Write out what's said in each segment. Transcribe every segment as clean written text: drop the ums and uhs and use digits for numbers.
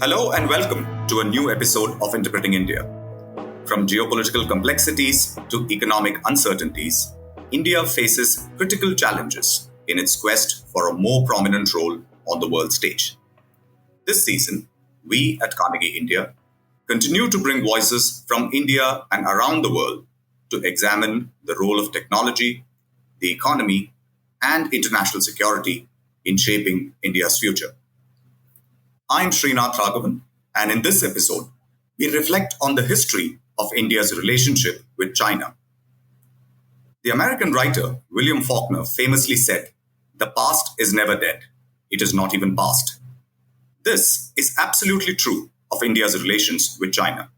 Hello and welcome to a new episode of Interpreting India. From geopolitical complexities to economic uncertainties, India faces critical challenges in its quest for a more prominent role on the world stage. This season, we at Carnegie India continue to bring voices from India and around the world to examine the role of technology, the economy, and international security in shaping India's future. I'm Srinath Raghavan, and in this episode, we reflect on the history of India's relationship with China. The American writer William Faulkner famously said, "The past is never dead, it is not even past." This is absolutely true of India's relations with China.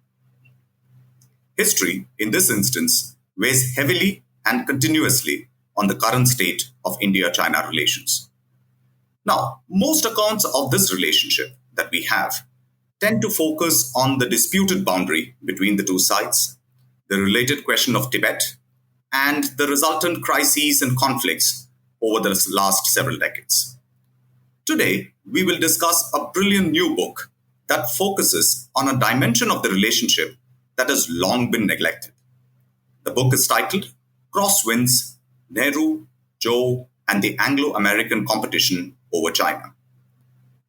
History, in this instance, weighs heavily and continuously on the current state of India-China relations. Now, most accounts of this relationship that we have tend to focus on the disputed boundary between the two sides, the related question of Tibet, and the resultant crises and conflicts over the last several decades. Today, we will discuss a brilliant new book that focuses on a dimension of the relationship that has long been neglected. The book is titled Crosswinds, Nehru, Zhou, and the Anglo-American Competition over China.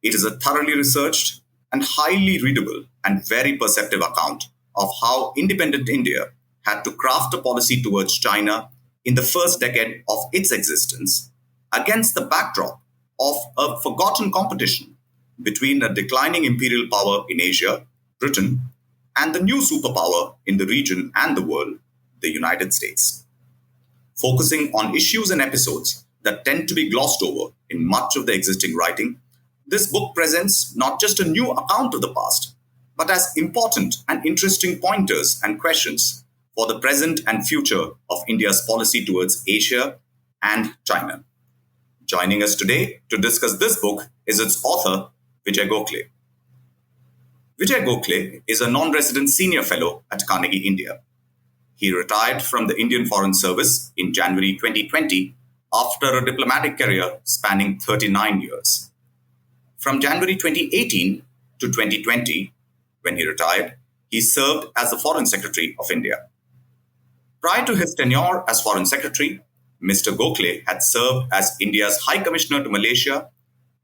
It is a thoroughly researched and highly readable and very perceptive account of how independent India had to craft a policy towards China in the first decade of its existence against the backdrop of a forgotten competition between a declining imperial power in Asia, Britain, and the new superpower in the region and the world, the United States. Focusing on issues and episodes that tend to be glossed over in much of the existing writing, this book presents not just a new account of the past, but as important and interesting pointers and questions for the present and future of India's policy towards Asia and China. Joining us today to discuss this book is its author, Vijay Gokhale. Vijay Gokhale is a non-resident senior fellow at Carnegie India. He retired from the Indian Foreign Service in January 2020 after a diplomatic career spanning 39 years. From January 2018 to 2020, when he retired, he served as the Foreign Secretary of India. Prior to his tenure as Foreign Secretary, Mr. Gokhale had served as India's High Commissioner to Malaysia,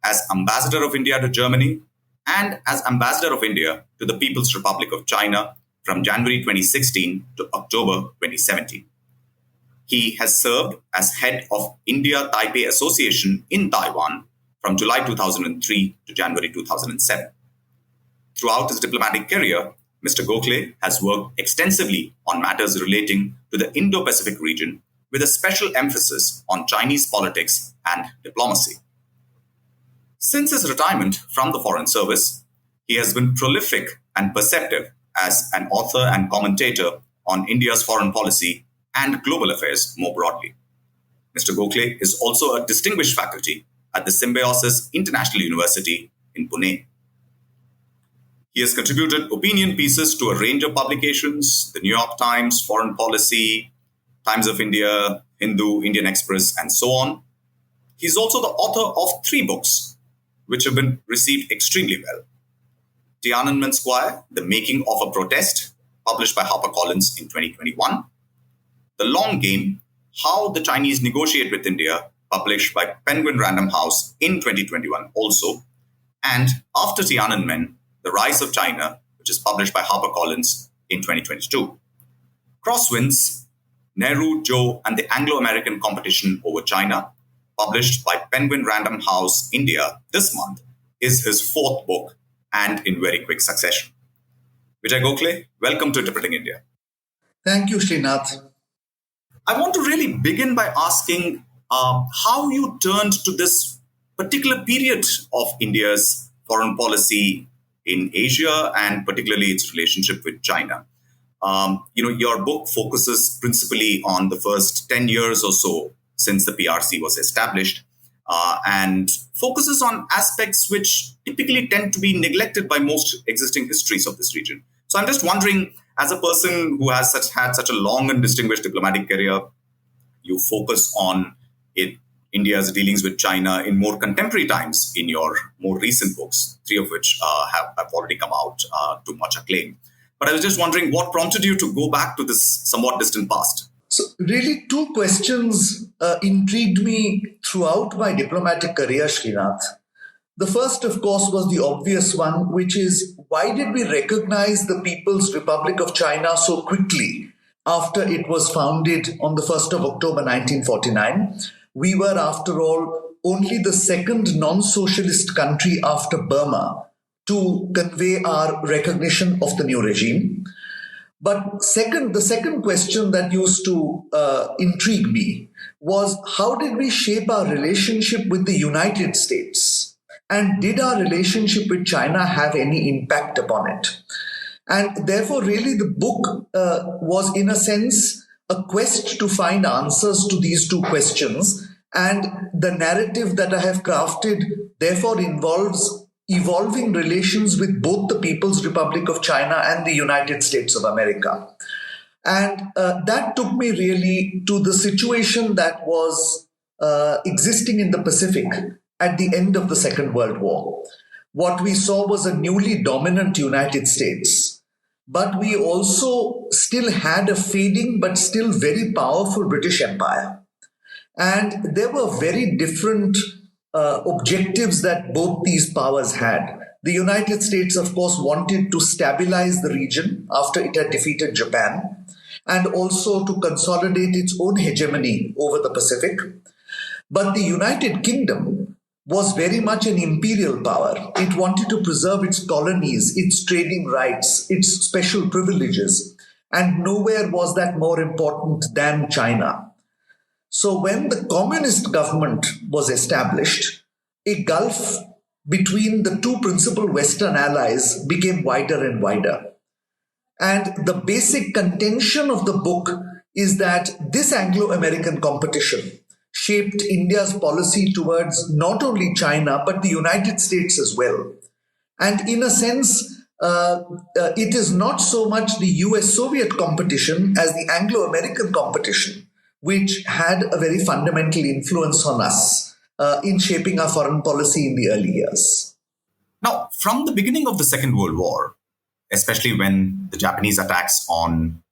as Ambassador of India to Germany, and as Ambassador of India to the People's Republic of China from January 2016 to October 2017. He has served as head of India-Taipei Association in Taiwan from July 2003 to January 2007. Throughout his diplomatic career, Mr. Gokhale has worked extensively on matters relating to the Indo-Pacific region with a special emphasis on Chinese politics and diplomacy. Since his retirement from the Foreign Service, he has been prolific and perceptive as an author and commentator on India's foreign policy and global affairs more broadly. Mr. Gokhale is also a distinguished faculty at the Symbiosis International University in Pune. He has contributed opinion pieces to a range of publications, the New York Times, Foreign Policy, Times of India, Hindu, Indian Express, and so on. He's also the author of 3 books, which have been received extremely well. Tiananmen Square, The Making of a Protest, published by HarperCollins in 2021. The Long Game, How the Chinese Negotiate with India, published by Penguin Random House in 2021 also. And After Tiananmen, The Rise of China, which is published by HarperCollins in 2022. Crosswinds, Nehru, Zhou, and the Anglo-American Competition over China, published by Penguin Random House India this month, is his 4th book and in very quick succession. Vijay Gokhale, welcome to Interpreting India. Thank you, Srinath. I want to really begin by asking how you turned to this particular period of India's foreign policy in Asia and particularly its relationship with China. Your book focuses principally on the first 10 years or so since the PRC was established and focuses on aspects which typically tend to be neglected by most existing histories of this region. So I'm just wondering, as a person who has had such a long and distinguished diplomatic career, you focus on it India's dealings with China in more contemporary times in your more recent books, three of which have already come out to much acclaim. But I was just wondering what prompted you to go back to this somewhat distant past? So, really, two questions intrigued me throughout my diplomatic career, Srinath. The first, of course, was the obvious one, which is why did we recognize the People's Republic of China so quickly after it was founded on the 1st of October 1949? We were, after all, only the second non-socialist country after Burma to convey our recognition of the new regime. But the second question that used to intrigue me was how did we shape our relationship with the United States? And did our relationship with China have any impact upon it? And therefore, really, the book was, in a sense, a quest to find answers to these two questions. And the narrative that I have crafted, therefore, involves evolving relations with both the People's Republic of China and the United States of America. And that took me really to the situation that was existing in the Pacific at the end of the Second World War. What we saw was a newly dominant United States, but we also still had a fading but still very powerful British Empire. And there were very different objectives that both these powers had. The United States, of course, wanted to stabilize the region after it had defeated Japan and also to consolidate its own hegemony over the Pacific. But the United Kingdom was very much an imperial power. It wanted to preserve its colonies, its trading rights, its special privileges, and nowhere was that more important than China. So when the communist government was established, a gulf between the two principal Western allies became wider and wider. And the basic contention of the book is that this Anglo-American competition shaped India's policy towards not only China, but the United States as well. And in a sense, it is not so much the US-Soviet competition as the Anglo-American competition, which had a very fundamental influence on us in shaping our foreign policy in the early years. Now, from the beginning of the Second World War, especially when the Japanese attacks on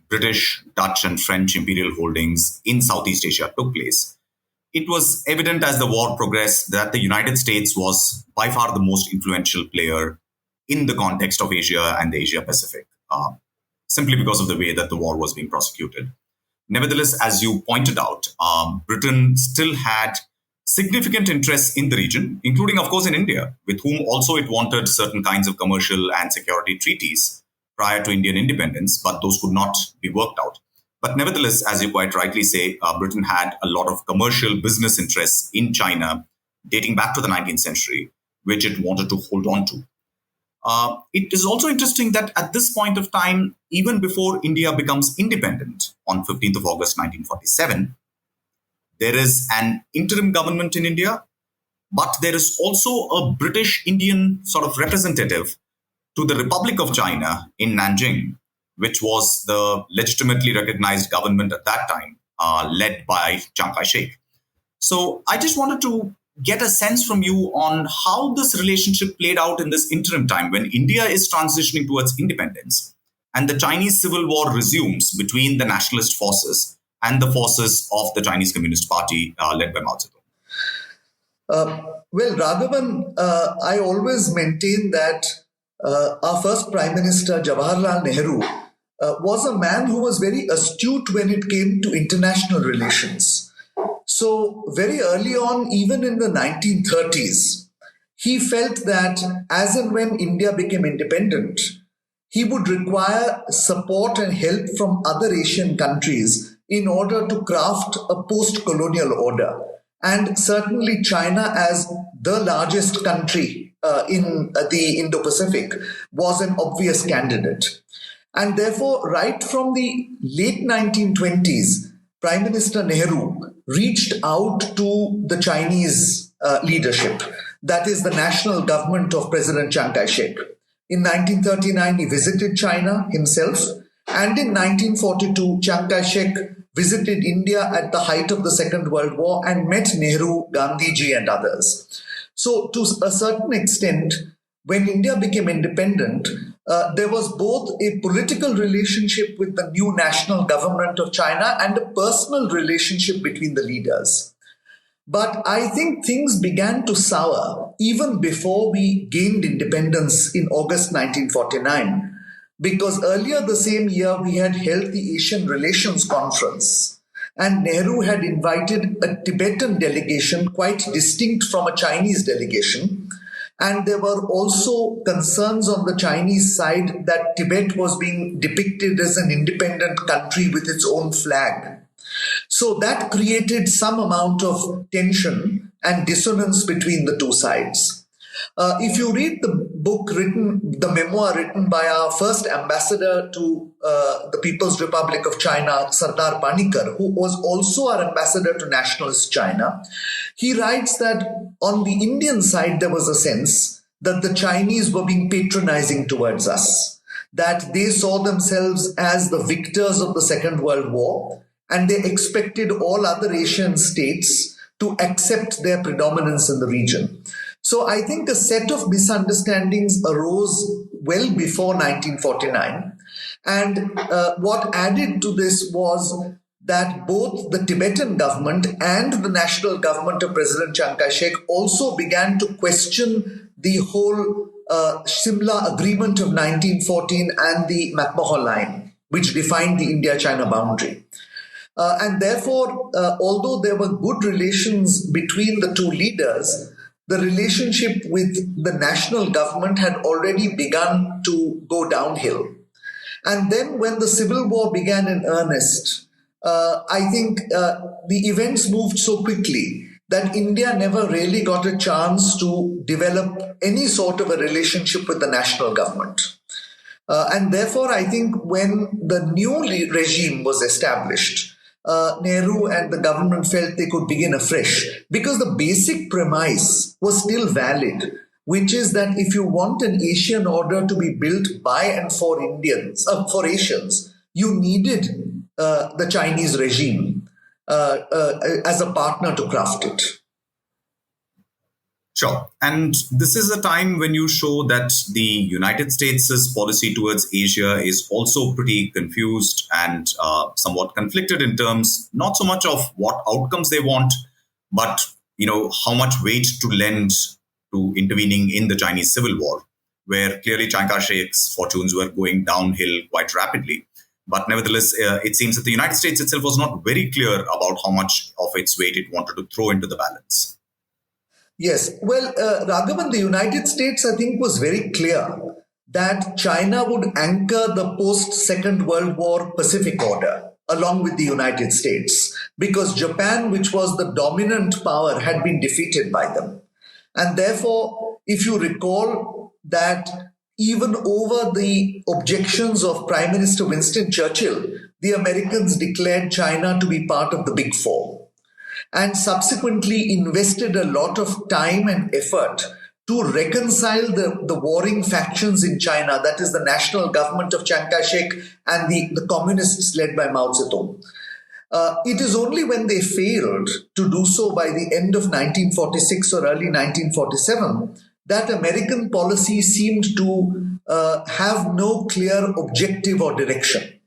British, Dutch, and French imperial holdings in Southeast Asia took place, it was evident as the war progressed that the United States was by far the most influential player in the context of Asia and the Asia Pacific, simply because of the way that the war was being prosecuted. Nevertheless, as you pointed out, Britain still had significant interests in the region, including, of course, in India, with whom also it wanted certain kinds of commercial and security treaties prior to Indian independence, but those could not be worked out. But nevertheless, as you quite rightly say, Britain had a lot of commercial business interests in China dating back to the 19th century, which it wanted to hold on to. It is also interesting that at this point of time, even before India becomes independent on 15th of August 1947, there is an interim government in India, but there is also a British-Indian sort of representative to the Republic of China in Nanjing, which was the legitimately recognized government at that time, led by Chiang Kai-shek. So I just wanted to get a sense from you on how this relationship played out in this interim time when India is transitioning towards independence and the Chinese Civil War resumes between the nationalist forces and the forces of the Chinese Communist Party led by Mao Zedong. Well, Raghavan, I always maintain that our first Prime Minister, Jawaharlal Nehru, was a man who was very astute when it came to international relations. So very early on, even in the 1930s, he felt that as and when India became independent, he would require support and help from other Asian countries in order to craft a post-colonial order. And certainly China, as the largest country in the Indo-Pacific, was an obvious candidate. And therefore, right from the late 1920s, Prime Minister Nehru reached out to the Chinese leadership, that is the national government of President Chiang Kai-shek. In 1939, he visited China himself, and in 1942, Chiang Kai-shek visited India at the height of the Second World War and met Nehru, Gandhiji, and others. So, to a certain extent, when India became independent, there was both a political relationship with the new national government of China and a personal relationship between the leaders. But I think things began to sour even before we gained independence in August 1949, because earlier the same year we had held the Asian Relations Conference, and Nehru had invited a Tibetan delegation quite distinct from a Chinese delegation. And there were also concerns on the Chinese side that Tibet was being depicted as an independent country with its own flag. So that created some amount of tension and dissonance between the two sides. If you read the memoir written by our first ambassador to the People's Republic of China, Sardar Panikkar, who was also our ambassador to Nationalist China, he writes that on the Indian side, there was a sense that the Chinese were being patronizing towards us, that they saw themselves as the victors of the Second World War, and they expected all other Asian states to accept their predominance in the region. So I think a set of misunderstandings arose well before 1949. And what added to this was that both the Tibetan government and the national government of President Chiang Kai-shek also began to question the whole Simla Agreement of 1914 and the McMahon Line, which defined the India-China boundary. And therefore, although there were good relations between the two leaders, the relationship with the national government had already begun to go downhill. And then when the Civil War began in earnest, I think the events moved so quickly that India never really got a chance to develop any sort of a relationship with the national government. And therefore, I think when the new regime was established, Nehru and the government felt they could begin afresh because the basic premise was still valid, which is that if you want an Asian order to be built by and for for Asians, you needed the Chinese regime as a partner to craft it. Sure. And this is a time when you show that the United States' policy towards Asia is also pretty confused and somewhat conflicted in terms, not so much of what outcomes they want, but, how much weight to lend to intervening in the Chinese Civil War, where clearly Chiang Kai-shek's fortunes were going downhill quite rapidly. But nevertheless, it seems that the United States itself was not very clear about how much of its weight it wanted to throw into the balance. Yes. Well, Raghavan, the United States, I think, was very clear that China would anchor the post-Second World War Pacific Order along with the United States, because Japan, which was the dominant power, had been defeated by them. And therefore, if you recall that even over the objections of Prime Minister Winston Churchill, the Americans declared China to be part of the Big Four, and subsequently invested a lot of time and effort to reconcile the warring factions in China, that is the national government of Chiang Kai-shek and the communists led by Mao Zedong. It is only when they failed to do so by the end of 1946 or early 1947 that American policy seemed to have no clear objective or direction.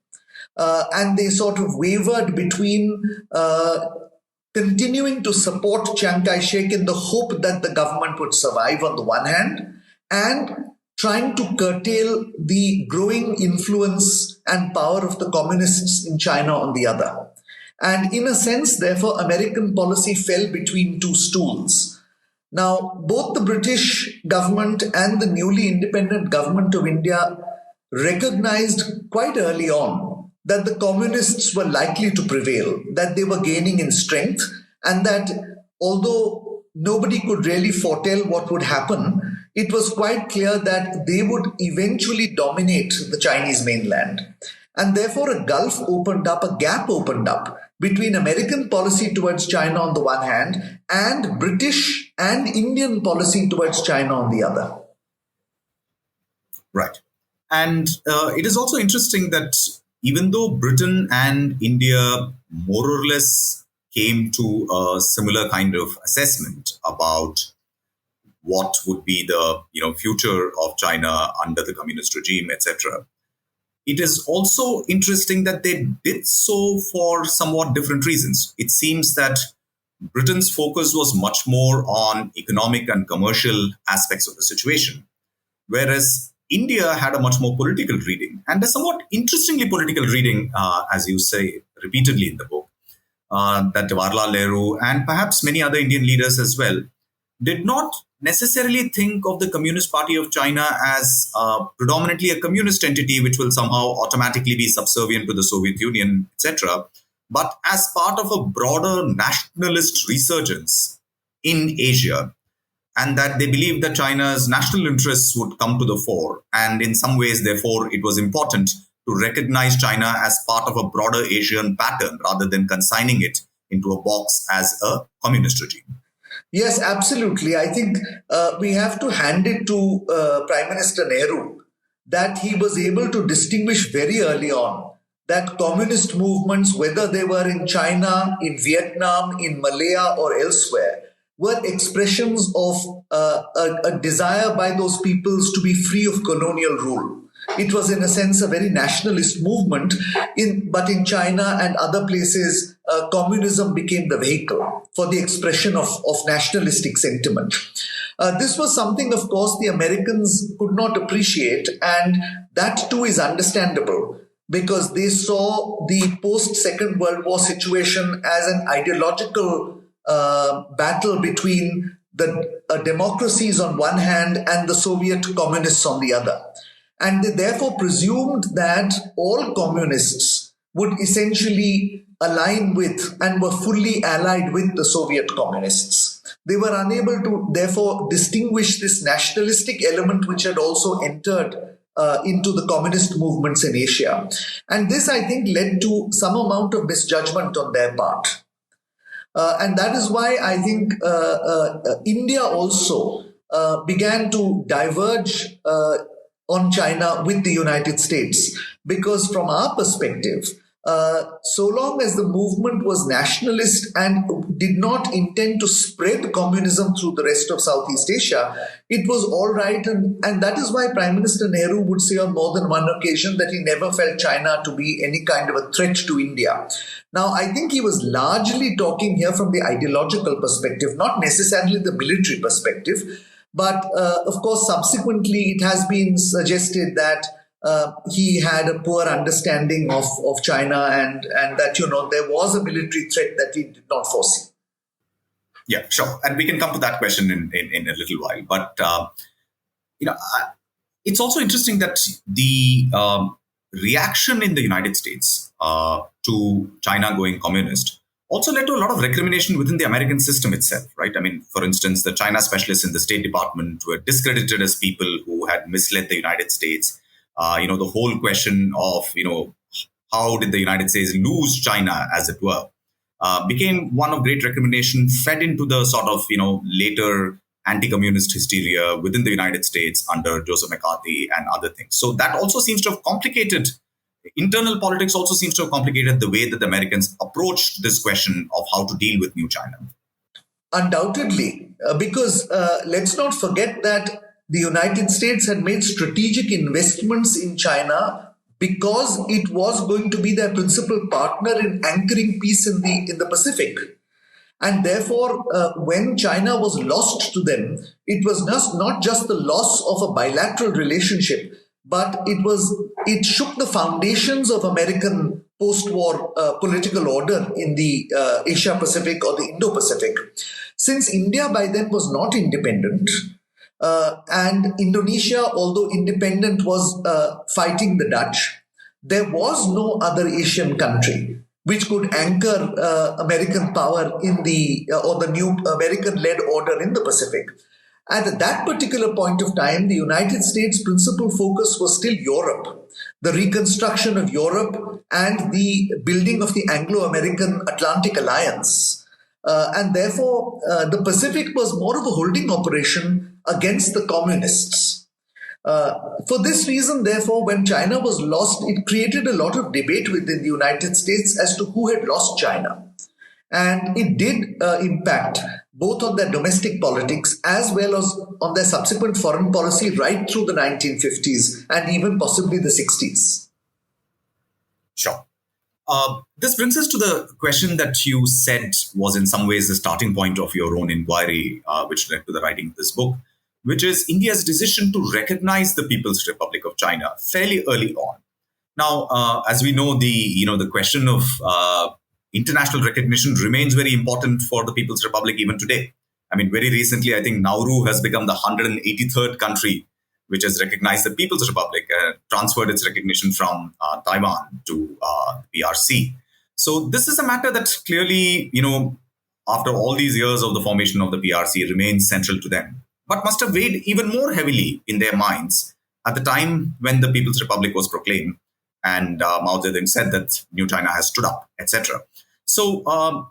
And they sort of wavered between continuing to support Chiang Kai-shek in the hope that the government would survive on the one hand, and trying to curtail the growing influence and power of the communists in China on the other. And in a sense, therefore, American policy fell between two stools. Now, both the British government and the newly independent government of India recognized quite early on that the communists were likely to prevail, that they were gaining in strength, and that although nobody could really foretell what would happen, it was quite clear that they would eventually dominate the Chinese mainland. And therefore a gap opened up between American policy towards China on the one hand and British and Indian policy towards China on the other. Right. And it is also interesting that even though Britain and India more or less came to a similar kind of assessment about what would be the future of China under the communist regime, etc. It is also interesting that they did so for somewhat different reasons. It seems that Britain's focus was much more on economic and commercial aspects of the situation, whereas India had a much more political reading, and a somewhat interestingly political reading, as you say repeatedly in the book, that Jawaharlal Nehru and perhaps many other Indian leaders as well did not necessarily think of the Communist Party of China as predominantly a communist entity which will somehow automatically be subservient to the Soviet Union, etc., but as part of a broader nationalist resurgence in Asia, and that they believed that China's national interests would come to the fore. And in some ways, therefore, it was important to recognize China as part of a broader Asian pattern rather than consigning it into a box as a communist regime. Yes, absolutely. I think we have to hand it to Prime Minister Nehru that he was able to distinguish very early on that communist movements, whether they were in China, in Vietnam, in Malaya, or elsewhere, were expressions of a desire by those peoples to be free of colonial rule. It was, in a sense, a very nationalist movement, but in China and other places, communism became the vehicle for the expression of nationalistic sentiment. This was something, of course, the Americans could not appreciate, and that too is understandable because they saw the post-Second World War situation as an ideological battle between the democracies on one hand and the Soviet communists on the other. And they therefore presumed that all communists would essentially align with and were fully allied with the Soviet communists. They were unable to therefore distinguish this nationalistic element which had also entered into the communist movements in Asia. And this, I think, led to some amount of misjudgment on their part. And that is why I think India also began to diverge on China with the United States. Because from our perspective, so long as the movement was nationalist and did not intend to spread communism through the rest of Southeast Asia, it was all right. And that is why Prime Minister Nehru would say on more than one occasion that he never felt China to be any kind of a threat to India. Now, I think he was largely talking here from the ideological perspective, not necessarily the military perspective. But of course, subsequently, it has been suggested that he had a poor understanding of China and that, there was a military threat that he did not foresee. Yeah, sure. And we can come to that question in a little while. But, it's also interesting that the reaction in the United States to China going communist also led to a lot of recrimination within the American system itself, right? I mean, for instance, the China specialists in the State Department were discredited as people who had misled the United States. The whole question of, how did the United States lose China, as it were, became one of great recrimination, fed into the sort of, later anti-communist hysteria within the United States under Joseph McCarthy and other things. So that also seems to have complicated internal politics, also seems to have complicated the way that the Americans approached this question of how to deal with New China. Undoubtedly, because let's not forget that the United States had made strategic investments in China because it was going to be their principal partner in anchoring peace in the Pacific. And therefore, when China was lost to them, it was not just the loss of a bilateral relationship, but it shook the foundations of American post-war political order in the Asia-Pacific or the Indo-Pacific. Since India by then was not independent, and Indonesia, although independent, was fighting the Dutch, there was no other Asian country which could anchor American power in or the new American-led order in the Pacific. At that particular point of time, the United States' principal focus was still Europe, the reconstruction of Europe and the building of the Anglo-American Atlantic Alliance. And therefore, the Pacific was more of a holding operation against the communists. For this reason, therefore, when China was lost, it created a lot of debate within the United States as to who had lost China. And it did impact both on their domestic politics as well as on their subsequent foreign policy right through the 1950s and even possibly the 60s. Sure. This brings us to the question that you said was in some ways the starting point of your own inquiry, which led to the writing of this book, which is India's decision to recognize the People's Republic of China fairly early on. Now, as we know, the question of international recognition remains very important for the People's Republic even today. I mean, very recently, I think Nauru has become the 183rd country which has recognized the People's Republic, transferred its recognition from Taiwan to PRC. So this is a matter that clearly, after all these years of the formation of the PRC, remains central to them, but must have weighed even more heavily in their minds at the time when the People's Republic was proclaimed and Mao Zedong said that New China has stood up, etc. So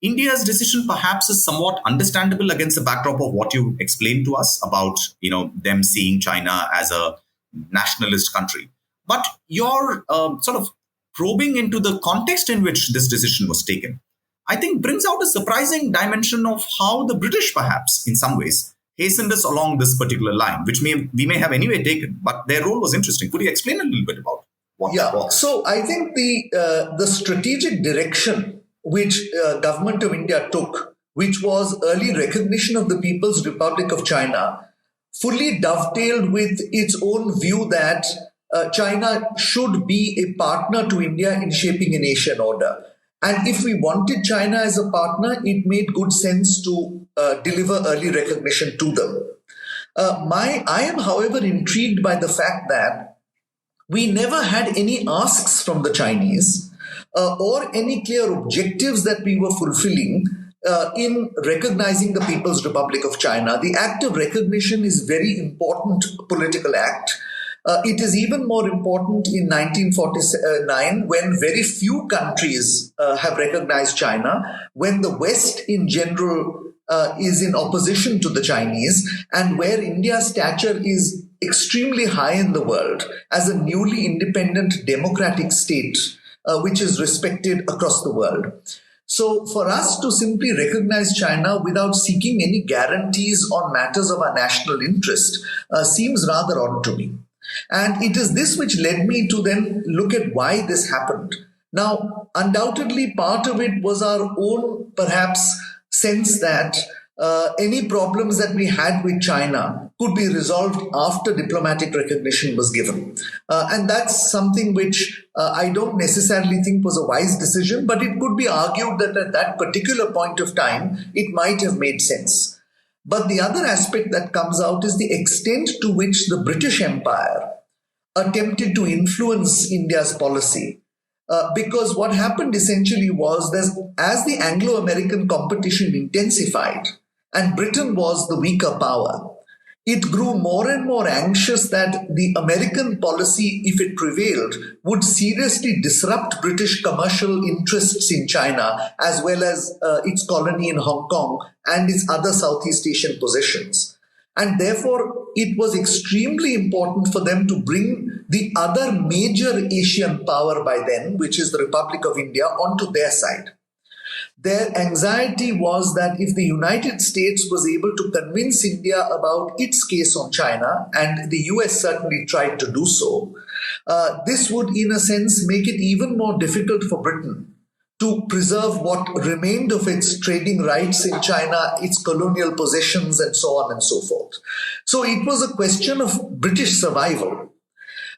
India's decision perhaps is somewhat understandable against the backdrop of what you explained to us about, them seeing China as a nationalist country. But your sort of probing into the context in which this decision was taken, I think brings out a surprising dimension of how the British perhaps, in some ways, hastened us along this particular line, which we may have anyway taken, but their role was interesting. Could you explain a little bit about what that was? So I think the strategic direction which government of India took, which was early recognition of the People's Republic of China, fully dovetailed with its own view that China should be a partner to India in shaping an Asian order. And if we wanted China as a partner, it made good sense to deliver early recognition to them. I am, however, intrigued by the fact that we never had any asks from the Chinese or any clear objectives that we were fulfilling in recognizing the People's Republic of China. The act of recognition is a very important political act. It is even more important in 1949 when very few countries have recognized China, when the West in general is in opposition to the Chinese, and where India's stature is extremely high in the world as a newly independent democratic state, which is respected across the world. So for us to simply recognize China without seeking any guarantees on matters of our national interest seems rather odd to me. And it is this which led me to then look at why this happened. Now, undoubtedly, part of it was our own, perhaps, sense that any problems that we had with China could be resolved after diplomatic recognition was given. And that's something which I don't necessarily think was a wise decision, but it could be argued that at that particular point of time, it might have made sense. But the other aspect that comes out is the extent to which the British Empire attempted to influence India's policy. Because what happened essentially was that as the Anglo-American competition intensified and Britain was the weaker power, it grew more and more anxious that the American policy, if it prevailed, would seriously disrupt British commercial interests in China, as well as its colony in Hong Kong and its other Southeast Asian possessions. And therefore, it was extremely important for them to bring the other major Asian power by then, which is the Republic of India, onto their side. Their anxiety was that if the United States was able to convince India about its case on China, and the US certainly tried to do so, this would, in a sense, make it even more difficult for Britain to preserve what remained of its trading rights in China, its colonial possessions, and so on and so forth. So it was a question of British survival.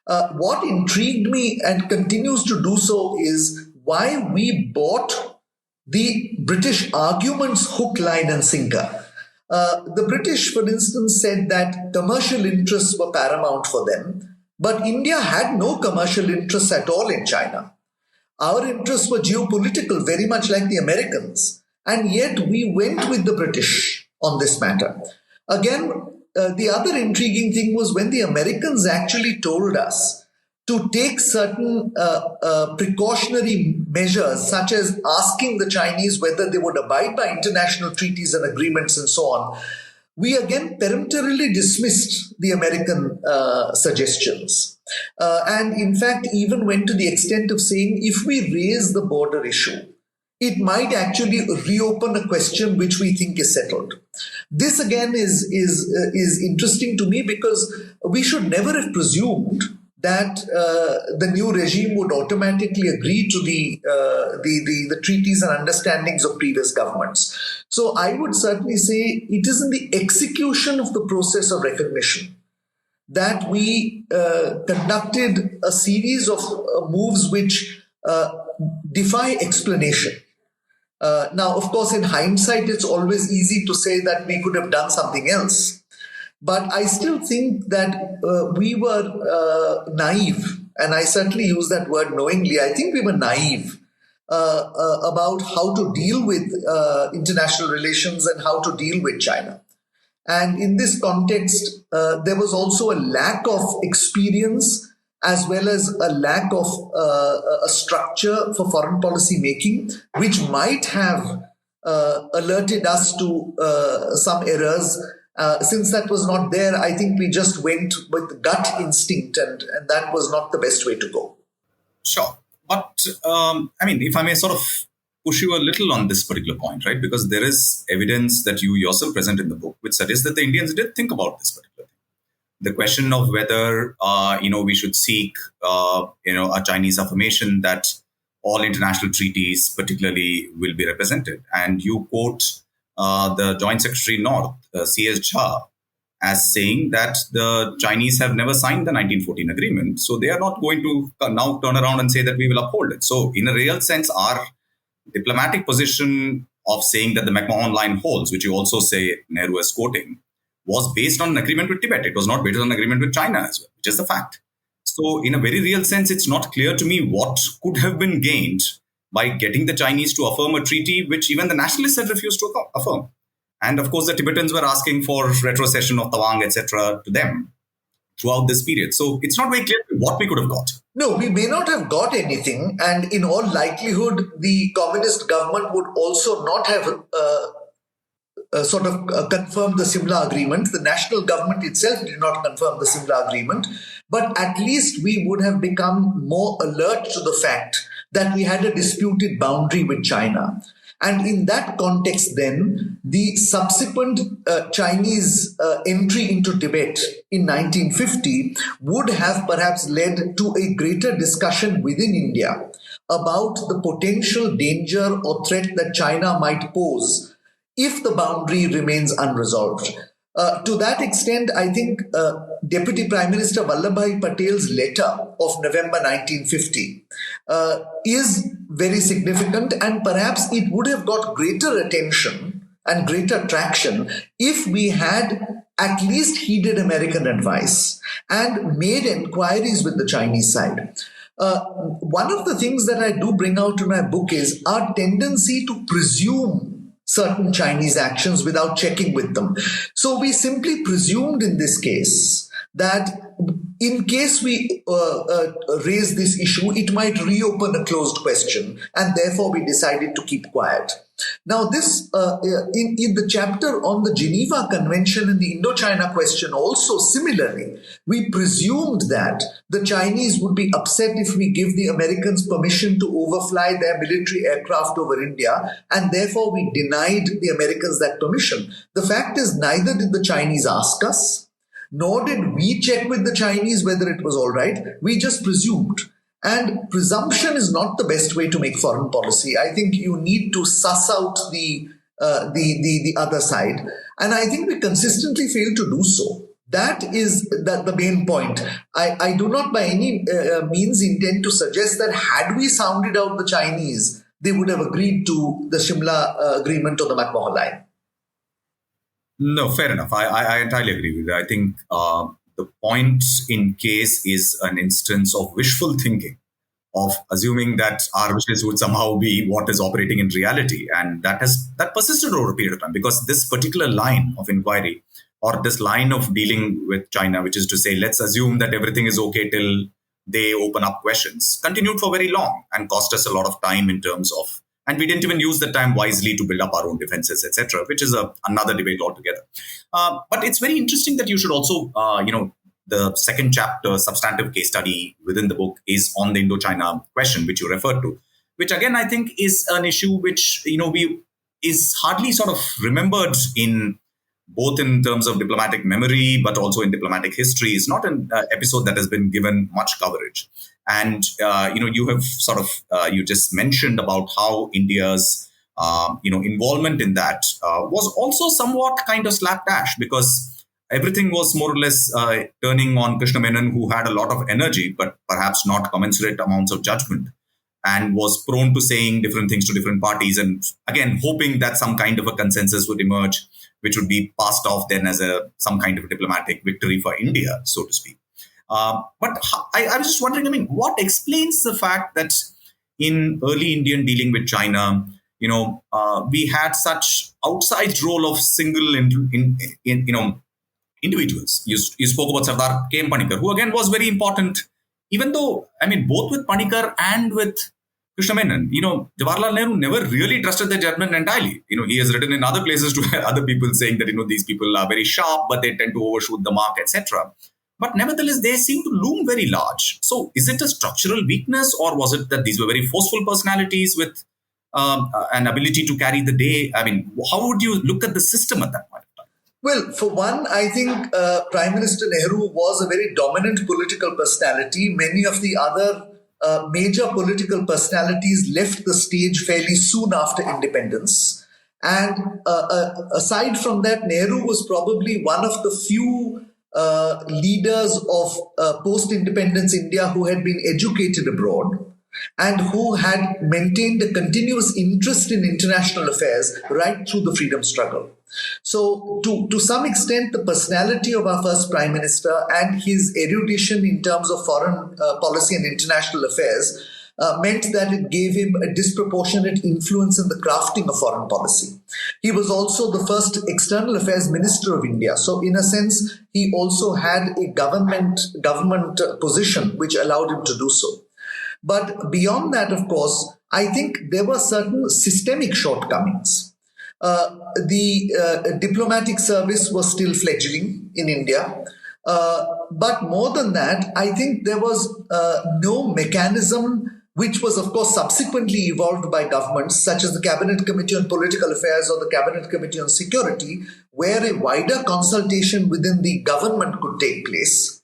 What intrigued me and continues to do so is why we bought the British arguments hook, line, and sinker. The British, for instance, said that commercial interests were paramount for them, but India had no commercial interests at all in China. Our interests were geopolitical, very much like the Americans, and yet we went with the British on this matter. Again, the other intriguing thing was when the Americans actually told us to take certain precautionary measures, such as asking the Chinese whether they would abide by international treaties and agreements and so on. we again peremptorily dismissed the American suggestions. And in fact, even went to the extent of saying if we raise the border issue, it might actually reopen a question which we think is settled. This again is interesting to me because we should never have presumed that the new regime would automatically agree to the treaties and understandings of previous governments. So I would certainly say it is in the execution of the process of recognition that we conducted a series of moves which defy explanation. Now, of course, in hindsight, it's always easy to say that we could have done something else. But I still think that we were naive, and I certainly use that word knowingly. I think we were naive about how to deal with international relations and how to deal with China. And in this context, there was also a lack of experience as well as a lack of a structure for foreign policy making, which might have alerted us to some errors. Since that was not there, I think we just went with gut instinct, and that was not the best way to go. Sure. But, if I may sort of push you a little on this particular point, right? Because there is evidence that you yourself present in the book, which suggests that the Indians did think about this particular thing. The question of whether, we should seek, a Chinese affirmation that all international treaties particularly will be represented. And you quote the Joint Secretary North, C.S. Jha, as saying that the Chinese have never signed the 1914 agreement. So they are not going to now turn around and say that we will uphold it. So in a real sense, our diplomatic position of saying that the McMahon line holds, which you also say Nehru is quoting, was based on an agreement with Tibet. It was not based on an agreement with China as well, which is the fact. So in a very real sense, it's not clear to me what could have been gained by getting the Chinese to affirm a treaty which even the nationalists had refused to affirm. And of course, the Tibetans were asking for retrocession of Tawang, etc. to them throughout this period. So it's not very clear what we could have got. No, we may not have got anything. And in all likelihood, the communist government would also not have confirmed the Simla Agreement. The national government itself did not confirm the Simla Agreement. But at least we would have become more alert to the fact that we had a disputed boundary with China. And in that context, then, the subsequent Chinese entry into Tibet in 1950 would have perhaps led to a greater discussion within India about the potential danger or threat that China might pose if the boundary remains unresolved. To that extent, I think Deputy Prime Minister Vallabhbhai Patel's letter of November 1950 is very significant, and perhaps it would have got greater attention and greater traction if we had at least heeded American advice and made inquiries with the Chinese side. One of the things that I do bring out in my book is our tendency to presume certain Chinese actions without checking with them. So we simply presumed in this case that in case we raise this issue, it might reopen a closed question, and therefore we decided to keep quiet. Now, this in the chapter on the Geneva Convention and the Indochina question also similarly, we presumed that the Chinese would be upset if we give the Americans permission to overfly their military aircraft over India, and therefore we denied the Americans that permission. The fact is, neither did the Chinese ask us, nor did we check with the Chinese whether it was all right. We just presumed. And presumption is not the best way to make foreign policy. I think you need to suss out the other side. And I think we consistently fail to do so. That is the main point. I do not by any means intend to suggest that had we sounded out the Chinese, they would have agreed to the Shimla agreement or the McMahon line. No, fair enough. I entirely agree with you. I think the point in case is an instance of wishful thinking, of assuming that our wishes would somehow be what is operating in reality. And that persisted over a period of time, because this particular line of inquiry, or this line of dealing with China, which is to say, let's assume that everything is okay till they open up questions, continued for very long and cost us a lot of time in terms of And we didn't even use the time wisely to build up our own defenses, etc., which is another debate altogether. But it's very interesting that you should also, the second chapter, substantive case study within the book is on the Indo-China question, which you referred to, which again, I think is an issue which, we is hardly sort of remembered in both in terms of diplomatic memory, but also in diplomatic history. It's not an episode that has been given much coverage. And, you have sort of, you just mentioned about how India's, involvement in that was also somewhat kind of slapdash, because everything was more or less turning on Krishna Menon, who had a lot of energy, but perhaps not commensurate amounts of judgment, and was prone to saying different things to different parties. And again, hoping that some kind of a consensus would emerge, which would be passed off then as some kind of diplomatic victory for India, so to speak. But I was just wondering, what explains the fact that in early Indian dealing with China, we had such outsized role of single individuals. You spoke about Sardar K. M. Panikkar, who again was very important, even though, both with Panikkar and with Krishna Menon, Jawaharlal Nehru never really trusted their judgment entirely. He has written in other places to other people saying that, these people are very sharp, but they tend to overshoot the mark, etc. But nevertheless, they seem to loom very large. So is it a structural weakness, or was it that these were very forceful personalities with an ability to carry the day? How would you look at the system at that point? Well, for one, I think Prime Minister Nehru was a very dominant political personality. Many of the other major political personalities left the stage fairly soon after independence. And aside from that, Nehru was probably one of the few leaders of post-independence India who had been educated abroad and who had maintained a continuous interest in international affairs right through the freedom struggle. So to some extent, the personality of our first Prime Minister and his erudition in terms of foreign policy and international affairs meant that it gave him a disproportionate influence in the crafting of foreign policy. He was also the first External Affairs Minister of India. So in a sense, he also had a government position which allowed him to do so. But beyond that, of course, I think there were certain systemic shortcomings. The diplomatic service was still fledgling in India. But more than that, I think there was no mechanism which was, of course, subsequently evolved by governments, such as the Cabinet Committee on Political Affairs or the Cabinet Committee on Security, where a wider consultation within the government could take place.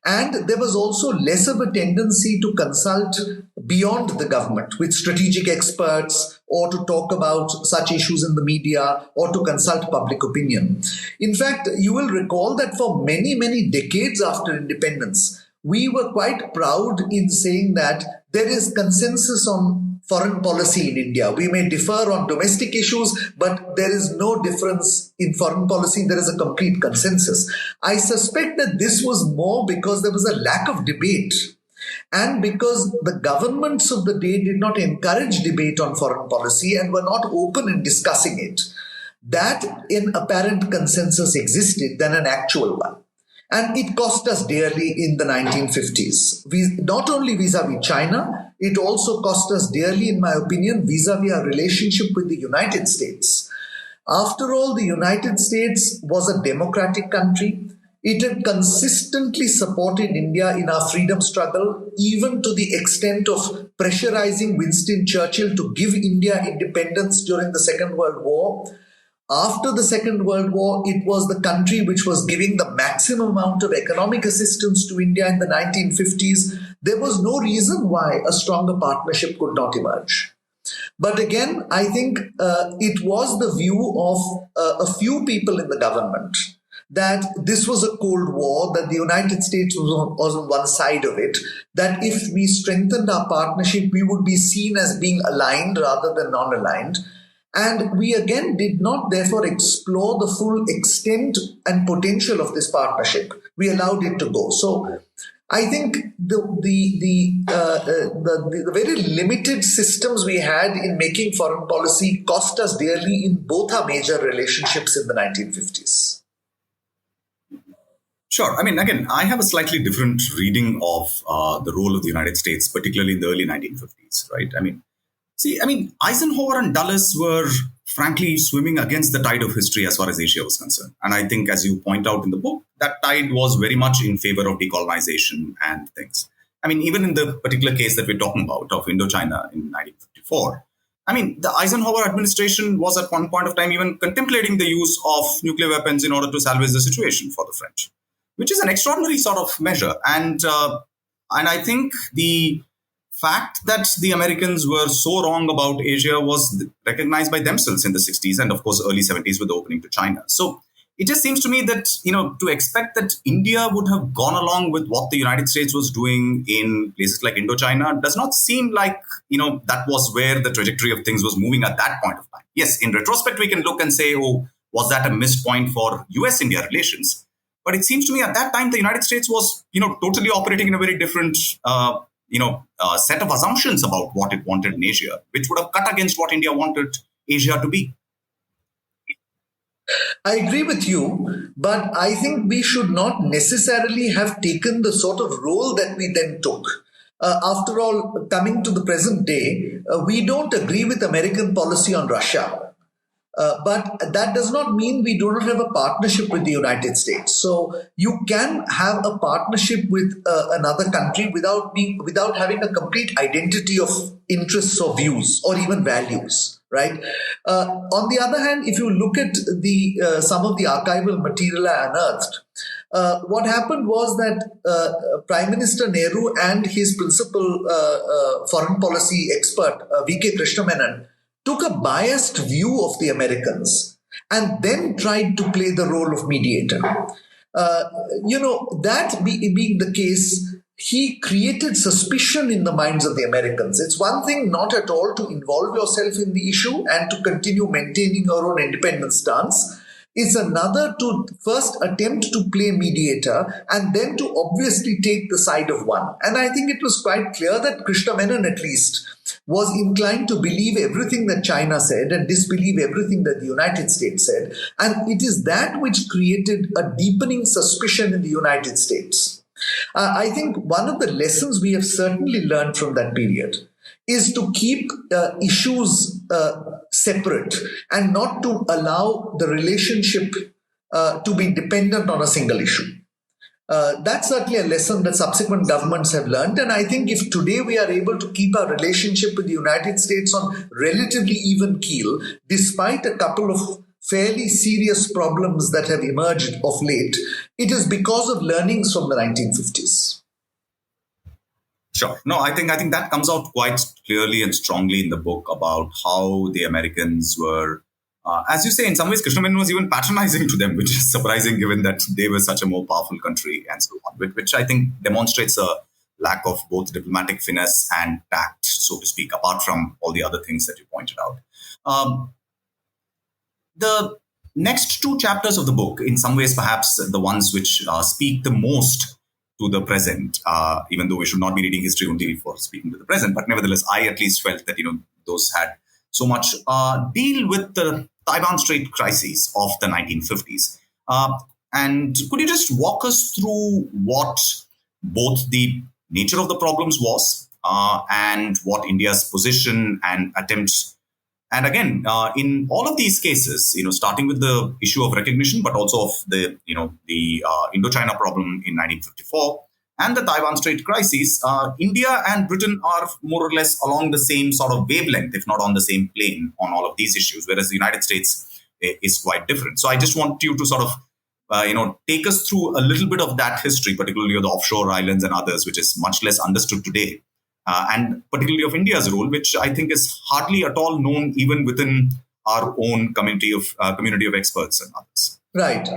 And there was also less of a tendency to consult beyond the government with strategic experts or to talk about such issues in the media or to consult public opinion. In fact, you will recall that for many, many decades after independence, we were quite proud in saying that there is consensus on foreign policy in India. We may differ on domestic issues, but there is no difference in foreign policy. There is a complete consensus. I suspect that this was more because there was a lack of debate and because the governments of the day did not encourage debate on foreign policy and were not open in discussing it. That an apparent consensus existed than an actual one. And it cost us dearly in the 1950s. Not only vis-a-vis China, it also cost us dearly, in my opinion, vis-a-vis our relationship with the United States. After all, the United States was a democratic country. It had consistently supported India in our freedom struggle, even to the extent of pressurizing Winston Churchill to give India independence during the Second World War. After the Second World War, it was the country which was giving the maximum amount of economic assistance to India in the 1950s. There was no reason why a stronger partnership could not emerge. But again, I think it was the view of a few people in the government that this was a Cold War, that the United States was on one side of it, that if we strengthened our partnership, we would be seen as being aligned rather than non-aligned. And we again did not therefore explore the full extent and potential of this partnership. We allowed it to go. So I think the very limited systems we had in making foreign policy cost us dearly in both our major relationships in the 1950s. Sure. Again, I have a slightly different reading of the role of the United States, particularly in the early 1950s, right? See, I mean, Eisenhower and Dulles were frankly swimming against the tide of history as far as Asia was concerned. And I think, as you point out in the book, that tide was very much in favor of decolonization and things. I mean, even in the particular case that we're talking about of Indochina in 1954, I mean, the Eisenhower administration was at one point of time even contemplating the use of nuclear weapons in order to salvage the situation for the French, which is an extraordinary sort of measure. And I think the fact that the Americans were so wrong about Asia was recognized by themselves in the 60s and, of course, early 70s with the opening to China. So it just seems to me that, to expect that India would have gone along with what the United States was doing in places like Indochina does not seem like, that was where the trajectory of things was moving at that point of time. Yes, in retrospect, we can look and say, oh, was that a missed point for US-India relations? But it seems to me at that time, the United States was, totally operating in a very different set of assumptions about what it wanted in Asia, which would have cut against what India wanted Asia to be. I agree with you, but I think we should not necessarily have taken the sort of role that we then took. After all, coming to the present day, we don't agree with American policy on Russia. But that does not mean we do not have a partnership with the United States. So you can have a partnership with another country without having a complete identity of interests or views or even values, right? On the other hand, if you look at the some of the archival material I unearthed, what happened was that Prime Minister Nehru and his principal foreign policy expert, V.K. Krishnamenon, took a biased view of the Americans and then tried to play the role of mediator. That being the case, he created suspicion in the minds of the Americans. It's one thing not at all to involve yourself in the issue and to continue maintaining your own independent stance. It's another to first attempt to play mediator and then to obviously take the side of one. And I think it was quite clear that Krishna Menon, at least, was inclined to believe everything that China said and disbelieve everything that the United States said. And it is that which created a deepening suspicion in the United States. I think one of the lessons we have certainly learned from that period is to keep issues separate and not to allow the relationship to be dependent on a single issue. That's certainly a lesson that subsequent governments have learned. And I think if today we are able to keep our relationship with the United States on relatively even keel, despite a couple of fairly serious problems that have emerged of late, it is because of learnings from the 1950s. Sure. No, I think that comes out quite clearly and strongly in the book about how the Americans were, as you say, in some ways, Krishna Menon was even patronizing to them, which is surprising given that they were such a more powerful country and so on, which I think demonstrates a lack of both diplomatic finesse and tact, so to speak, apart from all the other things that you pointed out. The next two chapters of the book, in some ways, perhaps the ones which speak the most to the present, even though we should not be reading history only for speaking to the present. But nevertheless, I at least felt that, those had so much deal with the Taiwan Strait crises of the 1950s. And could you just walk us through what both the nature of the problems was and what India's position and attempts. And again, in all of these cases, starting with the issue of recognition, but also of the Indochina problem in 1954 and the Taiwan Strait crisis, India and Britain are more or less along the same sort of wavelength, if not on the same plane on all of these issues, whereas the United States is quite different. So I just want you to sort of, take us through a little bit of that history, particularly of the offshore islands and others, which is much less understood today. And particularly of India's role, which I think is hardly at all known even within our own community of experts and others. Right.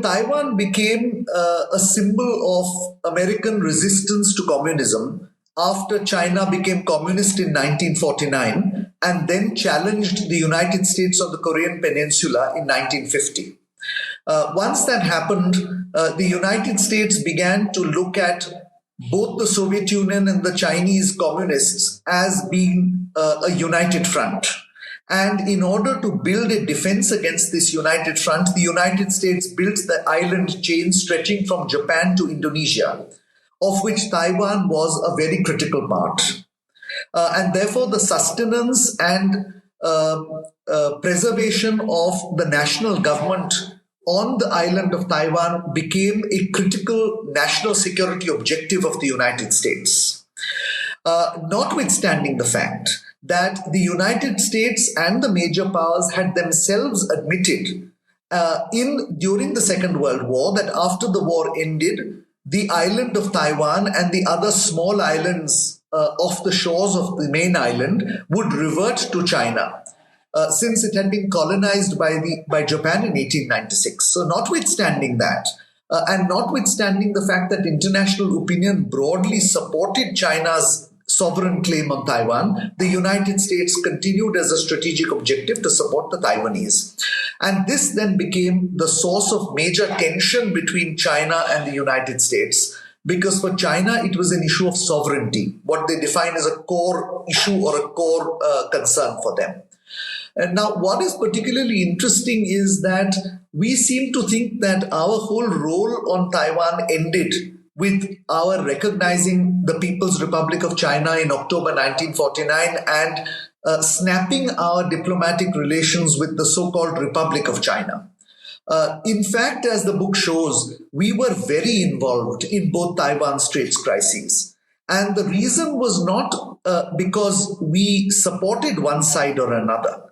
Taiwan became a symbol of American resistance to communism after China became communist in 1949 and then challenged the United States on the Korean Peninsula in 1950. Once that happened, the United States began to look at both the Soviet Union and the Chinese communists as being a united front. And in order to build a defense against this united front, the United States built the island chain stretching from Japan to Indonesia, of which Taiwan was a very critical part. and therefore the sustenance and preservation of the national government on the island of Taiwan became a critical national security objective of the United States. Notwithstanding the fact that the United States and the major powers had themselves admitted during the Second World War that after the war ended, the island of Taiwan and the other small islands off the shores of the main island would revert to China. Since it had been colonized by Japan in 1896. So notwithstanding that, and notwithstanding the fact that international opinion broadly supported China's sovereign claim on Taiwan, the United States continued as a strategic objective to support the Taiwanese. And this then became the source of major tension between China and the United States, because for China, it was an issue of sovereignty, what they define as a core issue or a core concern for them. And now, what is particularly interesting is that we seem to think that our whole role on Taiwan ended with our recognizing the People's Republic of China in October 1949 and snapping our diplomatic relations with the so-called Republic of China. In fact, as the book shows, we were very involved in both Taiwan Straits crises. And the reason was not because we supported one side or another.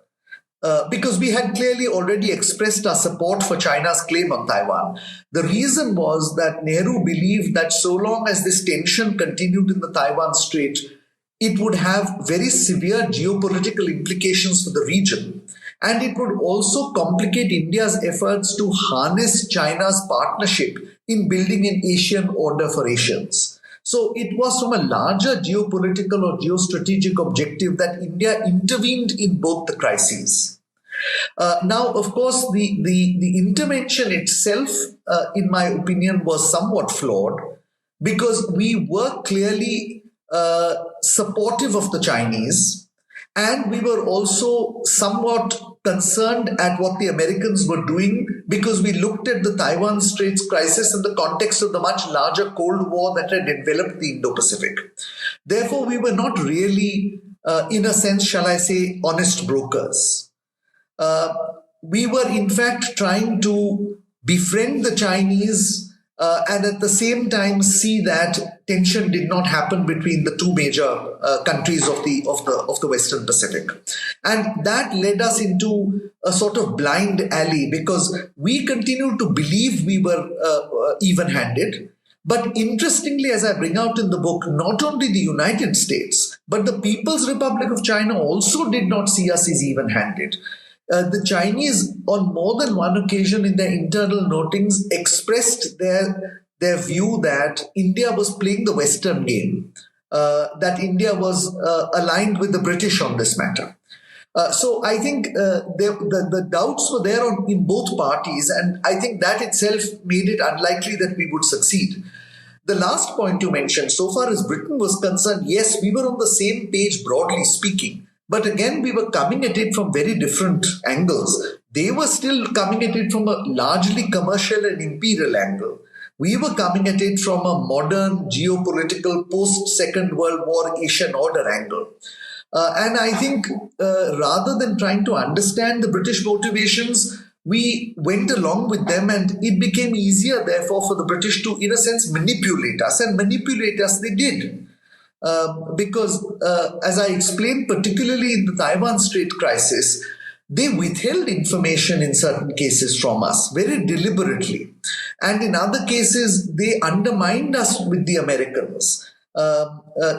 Because we had clearly already expressed our support for China's claim on Taiwan. The reason was that Nehru believed that so long as this tension continued in the Taiwan Strait, it would have very severe geopolitical implications for the region. And it would also complicate India's efforts to harness China's partnership in building an Asian order for Asians. So it was from a larger geopolitical or geostrategic objective that India intervened in both the crises. Now, of course, the intervention itself, in my opinion, was somewhat flawed because we were clearly supportive of the Chinese, and we were also somewhat concerned at what the Americans were doing because we looked at the Taiwan Straits crisis in the context of the much larger Cold War that had enveloped the Indo-Pacific. Therefore, we were not really, in a sense, shall I say, honest brokers. We were, in fact, trying to befriend the Chinese and at the same time see that tension did not happen between the two major countries of the Western Pacific. And that led us into a sort of blind alley because we continued to believe we were even-handed. But interestingly, as I bring out in the book, not only the United States, but the People's Republic of China also did not see us as even-handed. The Chinese, on more than one occasion in their internal notings, expressed their view that India was playing the Western game, that India was aligned with the British on this matter. So I think the doubts were there in both parties, and I think that itself made it unlikely that we would succeed. The last point you mentioned, so far as Britain was concerned, yes, we were on the same page broadly speaking. But again, we were coming at it from very different angles. They were still coming at it from a largely commercial and imperial angle. We were coming at it from a modern geopolitical post-Second World War Asian order angle. And I think rather than trying to understand the British motivations, we went along with them, and it became easier, therefore, for the British to, in a sense, manipulate us. And manipulate us they did. Because, as I explained, particularly in the Taiwan Strait crisis, they withheld information in certain cases from us very deliberately. And in other cases, they undermined us with the Americans.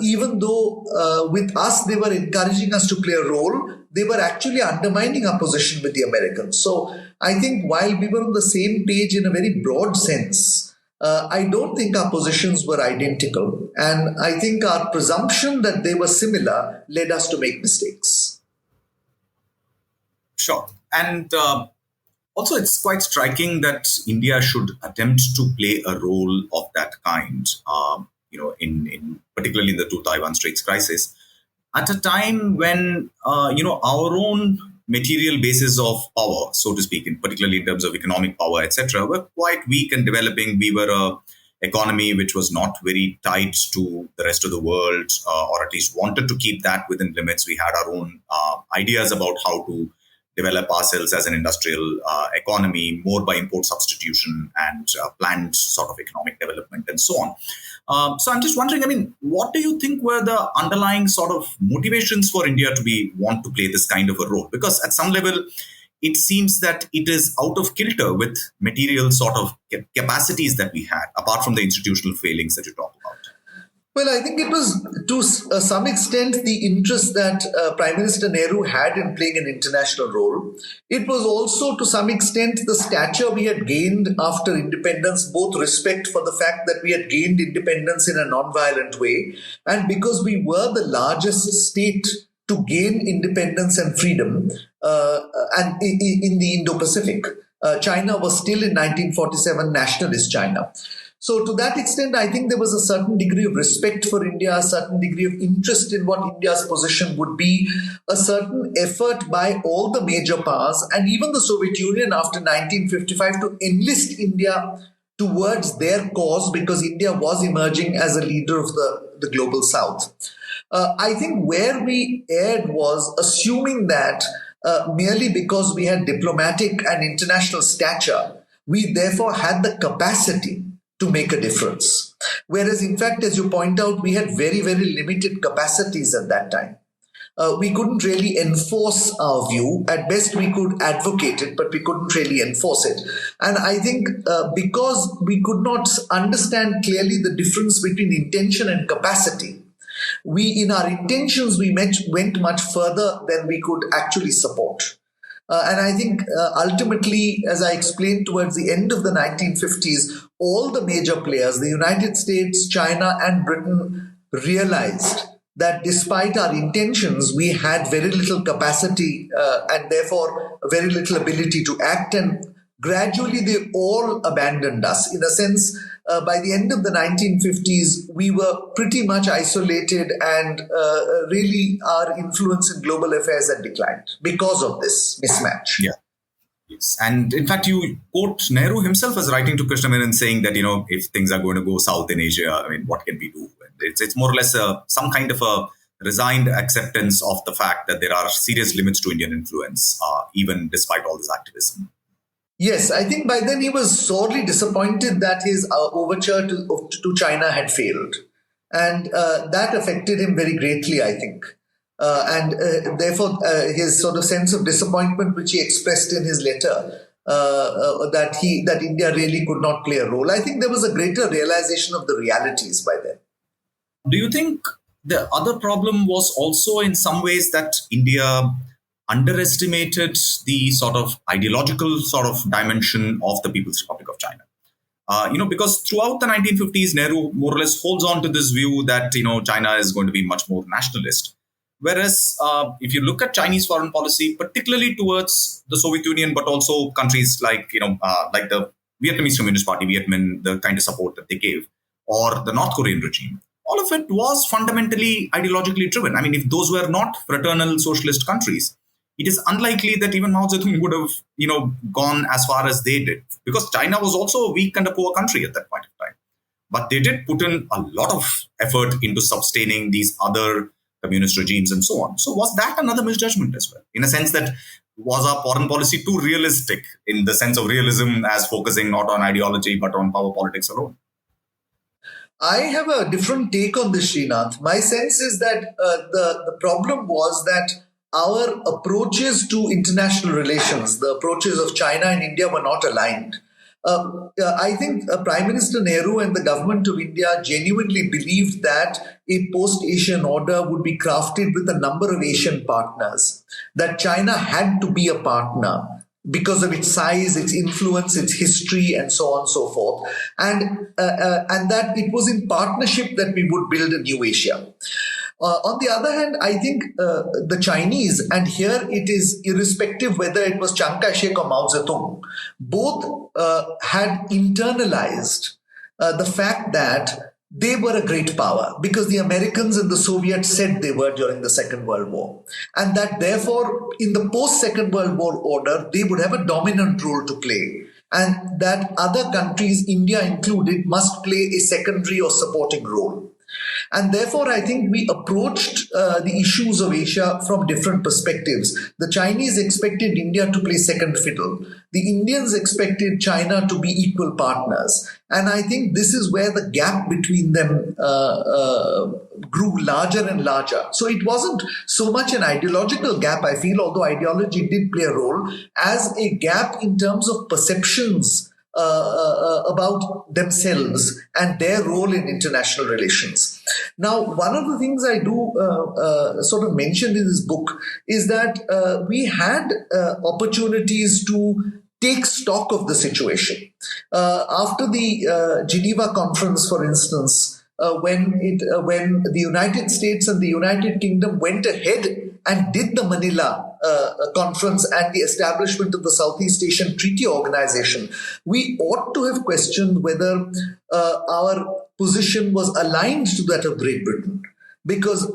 Even though with us, they were encouraging us to play a role, they were actually undermining our position with the Americans. So I think while we were on the same page in a very broad sense, I don't think our positions were identical. And I think our presumption that they were similar led us to make mistakes. Sure. And also, it's quite striking that India should attempt to play a role of that kind, in particularly in the two Taiwan Straits crisis, at a time when, our own material basis of power, so to speak, particularly in terms of economic power, etc., were quite weak and developing. We were economy which was not very tied to the rest of the world, or at least wanted to keep that within limits. We had our own ideas about how to develop ourselves as an industrial economy, more by import substitution and planned sort of economic development and so on. So I'm just wondering, I mean, what do you think were the underlying sort of motivations for India to want to play this kind of a role? Because at some level, it seems that it is out of kilter with material sort of capacities that we had, apart from the institutional failings that you talk about. Well, I think it was to some extent the interest that Prime Minister Nehru had in playing an international role. It was also to some extent the stature we had gained after independence, both respect for the fact that we had gained independence in a non-violent way, and because we were the largest state to gain independence and freedom and in the Indo-Pacific. China was still in 1947 nationalist China. So to that extent, I think there was a certain degree of respect for India, a certain degree of interest in what India's position would be, a certain effort by all the major powers and even the Soviet Union after 1955 to enlist India towards their cause, because India was emerging as a leader of the global South. I think where we erred was assuming that merely because we had diplomatic and international stature, we therefore had the capacity to make a difference. Whereas, in fact, as you point out, we had very, very limited capacities at that time. We couldn't really enforce our view. At best, we could advocate it, but we couldn't really enforce it. And I think because we could not understand clearly the difference between intention and capacity, in our intentions, we went much further than we could actually support. And I think ultimately, as I explained towards the end of the 1950s, all the major players, the United States, China, and Britain, realized that despite our intentions, we had very little capacity and therefore very little ability to act. And gradually, they all abandoned us. In a sense, by the end of the 1950s, we were pretty much isolated, and really our influence in global affairs had declined because of this mismatch. Yeah. Yes. And in fact, you quote Nehru himself as writing to Krishnamenon saying that, if things are going to go south in Asia, I mean, what can we do? It's more or less some kind of a resigned acceptance of the fact that there are serious limits to Indian influence, even despite all this activism. Yes, I think by then he was sorely disappointed that his overture to China had failed. And that affected him very greatly, I think. Therefore, his sort of sense of disappointment, which he expressed in his letter, that India really could not play a role. I think there was a greater realization of the realities by then. Do you think the other problem was also in some ways that India underestimated the sort of ideological sort of dimension of the People's Republic of China? Because throughout the 1950s, Nehru more or less holds on to this view that, China is going to be much more nationalist. Whereas if you look at Chinese foreign policy, particularly towards the Soviet Union, but also countries like the Vietnamese Communist Party, Viet Minh, the kind of support that they gave, or the North Korean regime, all of it was fundamentally ideologically driven. I mean, if those were not fraternal socialist countries, it is unlikely that even Mao Zedong would have, gone as far as they did, because China was also a weak and a poor country at that point of time. But they did put in a lot of effort into sustaining these other communist regimes and so on. So was that another misjudgment as well? In a sense that, was our foreign policy too realistic in the sense of realism as focusing not on ideology but on power politics alone? I have a different take on this, Srinath. My sense is that the problem was that our approaches to international relations, the approaches of China and India, were not aligned. I think Prime Minister Nehru and the government of India genuinely believed that a post-Asian order would be crafted with a number of Asian partners, that China had to be a partner because of its size, its influence, its history, and so on and so forth, and that it was in partnership that we would build a new Asia. On the other hand, I think the Chinese, and here it is irrespective whether it was Chiang Kai-shek or Mao Zedong, both had internalized the fact that they were a great power because the Americans and the Soviets said they were during the Second World War. And that therefore, in the post-Second World War order, they would have a dominant role to play. and that other countries, India included, must play a secondary or supporting role. And therefore, I think we approached the issues of Asia from different perspectives. The Chinese expected India to play second fiddle. The Indians expected China to be equal partners. And I think this is where the gap between them grew larger and larger. So it wasn't so much an ideological gap, I feel, although ideology did play a role, as a gap in terms of perceptions about themselves and their role in international relations. Now, one of the things I do sort of mention in this book is that we had opportunities to take stock of the situation. After the Geneva Conference, for instance, when the United States and the United Kingdom went ahead and did the Manila conference and the establishment of the Southeast Asian Treaty Organization, we ought to have questioned whether our position was aligned to that of Great Britain. Because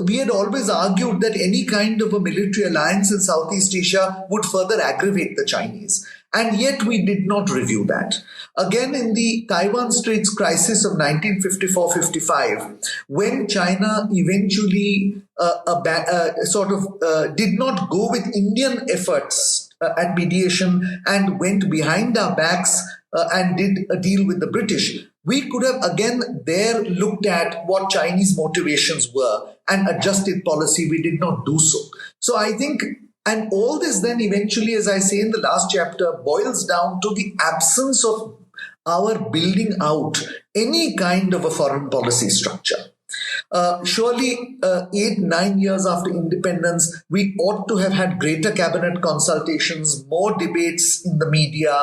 we had always argued that any kind of a military alliance in Southeast Asia would further aggravate the Chinese. And yet we did not review that. Again, in the Taiwan Straits crisis of 1954-55, when China eventually did not go with Indian efforts at mediation and went behind our backs and did a deal with the British, we could have again there looked at what Chinese motivations were and adjusted policy. We did not do so. So I think, and all this then eventually, as I say in the last chapter, boils down to the absence of our building out any kind of a foreign policy structure. Surely 8-9 years after independence, we ought to have had greater cabinet consultations, more debates in the media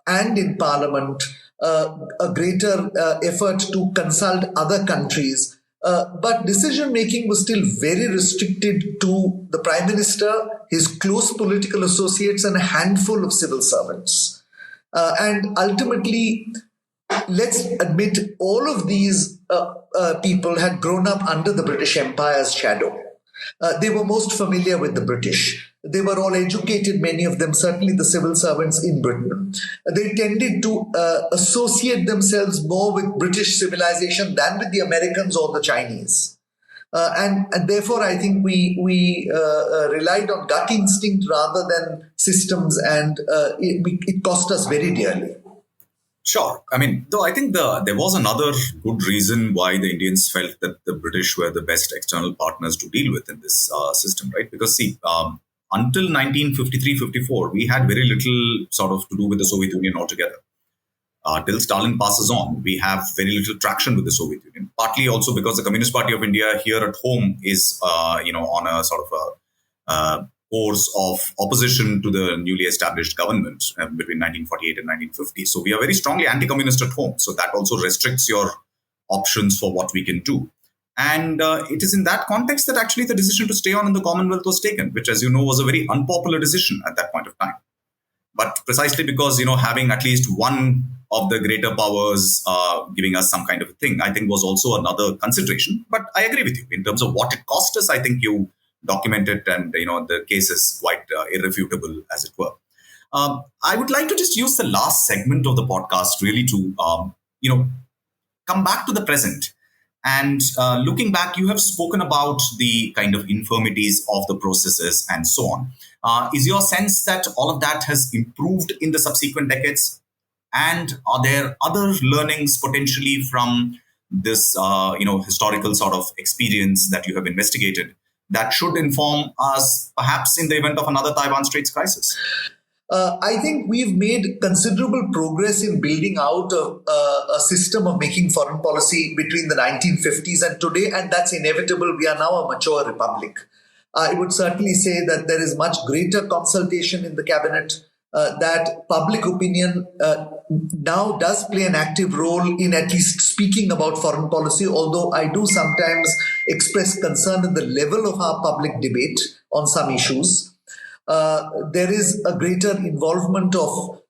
and in parliament, a greater effort to consult other countries. But decision-making was still very restricted to the Prime Minister, his close political associates, and a handful of civil servants. And ultimately, let's admit, all of these people had grown up under the British Empire's shadow. They were most familiar with the British. They were all educated, many of them, certainly the civil servants in Britain. They tended to associate themselves more with British civilization than with the Americans or the Chinese. And therefore, I think we relied on gut instinct rather than systems, and it cost us very dearly. Sure. I mean, though I think there was another good reason why the Indians felt that the British were the best external partners to deal with in this system, right? Because see, until 1953-54, we had very little sort of to do with the Soviet Union altogether. Till Stalin passes on, we have very little traction with the Soviet Union. Partly also because the Communist Party of India here at home is, on a sort of a course of opposition to the newly established government between 1948 and 1950. So we are very strongly anti-communist at home. So that also restricts your options for what we can do. And it is in that context that actually the decision to stay on in the Commonwealth was taken, which, as you know, was a very unpopular decision at that point of time. But precisely because, having at least one of the greater powers giving us some kind of a thing, I think was also another consideration. But I agree with you. In terms of what it cost us, I think you documented, and the case is quite irrefutable, as it were. I would like to just use the last segment of the podcast really to come back to the present. And looking back, you have spoken about the kind of infirmities of the processes and so on. Is your sense that all of that has improved in the subsequent decades? And are there other learnings potentially from this historical sort of experience that you have investigated that should inform us, perhaps in the event of another Taiwan Straits crisis? I think we've made considerable progress in building out a system of making foreign policy between the 1950s and today, and that's inevitable. We are now a mature republic. I would certainly say that there is much greater consultation in the cabinet, that public opinion now does play an active role in at least speaking about foreign policy, although I do sometimes express concern in the level of our public debate on some issues. There is a greater involvement of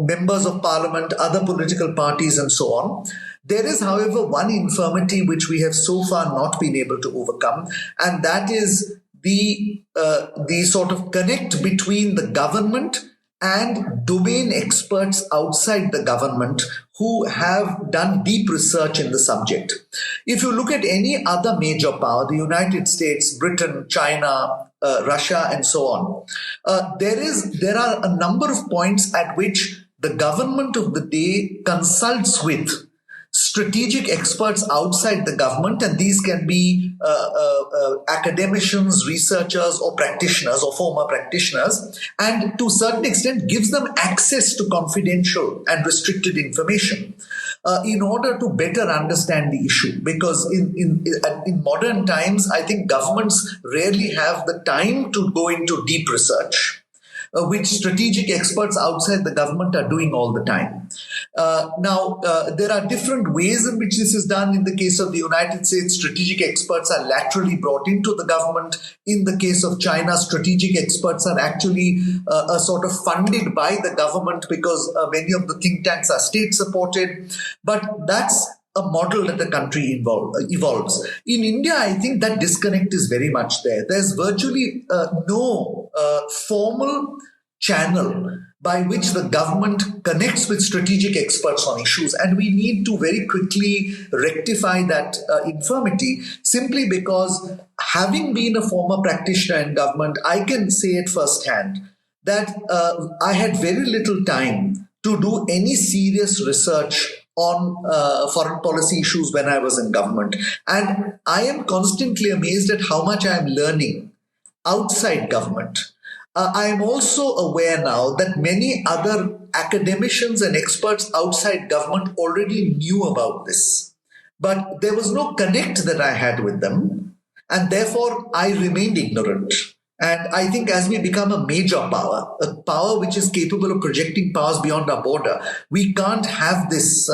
members of parliament, other political parties, and so on. There is, however, one infirmity which we have so far not been able to overcome, and that is the sort of connect between the government and domain experts outside the government who have done deep research in the subject. If you look at any other major power, the United States, Britain, China, Russia, and so on, there are a number of points at which the government of the day consults with strategic experts outside the government, and these can be academicians, researchers, or practitioners, or former practitioners, and to a certain extent gives them access to confidential and restricted information in order to better understand the issue. Because in modern times, I think governments rarely have the time to go into deep research, which strategic experts outside the government are doing all the time. Now, there are different ways in which this is done. In the case of the United States, strategic experts are laterally brought into the government. In the case of China, strategic experts are actually sort of funded by the government because many of the think tanks are state supported. But that's a model that the country evolves. In India, I think that disconnect is very much there. There's virtually no formal channel by which the government connects with strategic experts on issues. And we need to very quickly rectify that infirmity, simply because, having been a former practitioner in government, I can say it firsthand that I had very little time to do any serious research on foreign policy issues when I was in government. And I am constantly amazed at how much I am learning outside government. I am also aware now that many other academicians and experts outside government already knew about this, but there was no connect that I had with them, and therefore I remained ignorant. And I think as we become a major power, a power which is capable of projecting powers beyond our border, we can't have this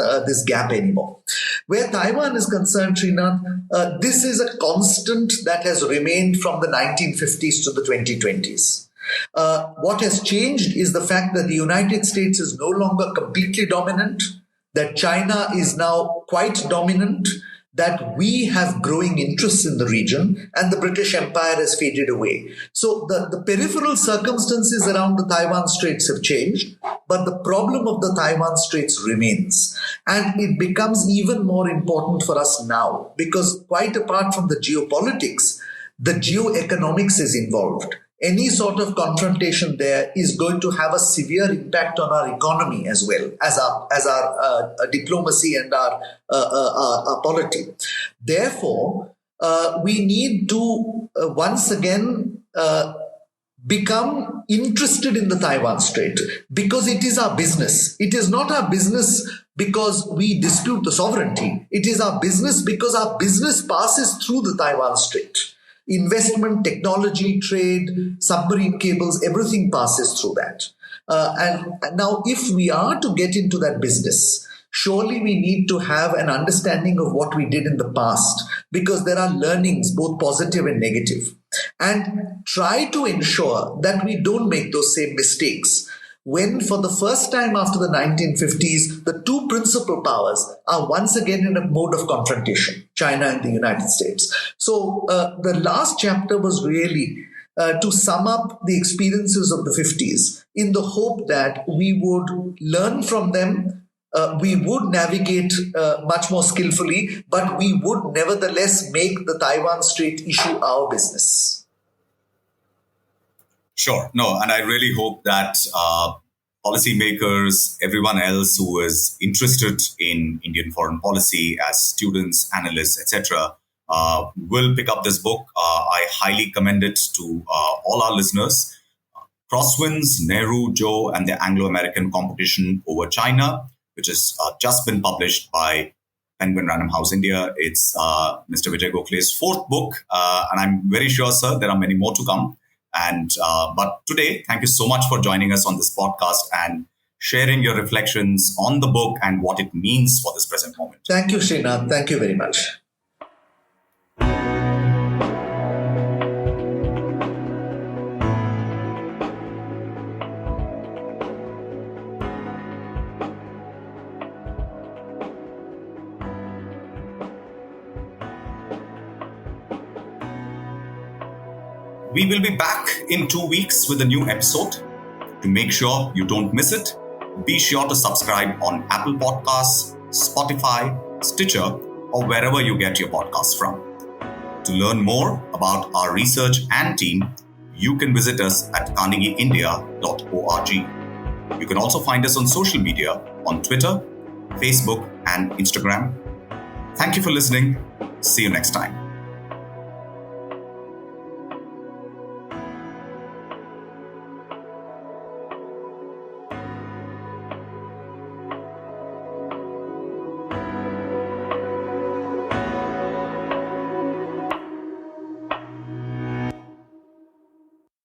gap anymore. Where Taiwan is concerned, Srinath, this is a constant that has remained from the 1950s to the 2020s. What has changed is the fact that the United States is no longer completely dominant, that China is now quite dominant, that we have growing interests in the region, and the British Empire has faded away. So the peripheral circumstances around the Taiwan Straits have changed, but the problem of the Taiwan Straits remains. And it becomes even more important for us now, because quite apart from the geopolitics, the geoeconomics is involved. Any sort of confrontation there is going to have a severe impact on our economy as well as our diplomacy and our polity. Therefore, we need to once again become interested in the Taiwan Strait, because it is our business. It is not our business because we dispute the sovereignty. It is our business because our business passes through the Taiwan Strait. Investment, technology, trade, submarine cables, everything passes through that. And now, if we are to get into that business, surely we need to have an understanding of what we did in the past, because there are learnings, both positive and negative, and try to ensure that we don't make those same mistakes when, for the first time after the 1950s, the two principal powers are once again in a mode of confrontation, China and the United States. So the last chapter was really to sum up the experiences of the 50s in the hope that we would learn from them, we would navigate much more skillfully, but we would nevertheless make the Taiwan Strait issue our business. Sure. No, and I really hope that policymakers, everyone else who is interested in Indian foreign policy as students, analysts, etc., will pick up this book. I highly commend it to all our listeners. Crosswinds, Nehru, Joe, and the Anglo-American Competition over China, which has just been published by Penguin Random House India. It's Mr. Vijay Gokhale's fourth book, and I'm very sure, sir, there are many more to come. And but today, thank you so much for joining us on this podcast and sharing your reflections on the book and what it means for this present moment. Thank you, Srinath. Thank you very much. We will be back in 2 weeks with a new episode. To make sure you don't miss it, be sure to subscribe on Apple Podcasts, Spotify, Stitcher, or wherever you get your podcasts from. To learn more about our research and team, you can visit us at carnegieindia.org. You can also find us on social media on Twitter, Facebook, and Instagram. Thank you for listening. See you next time.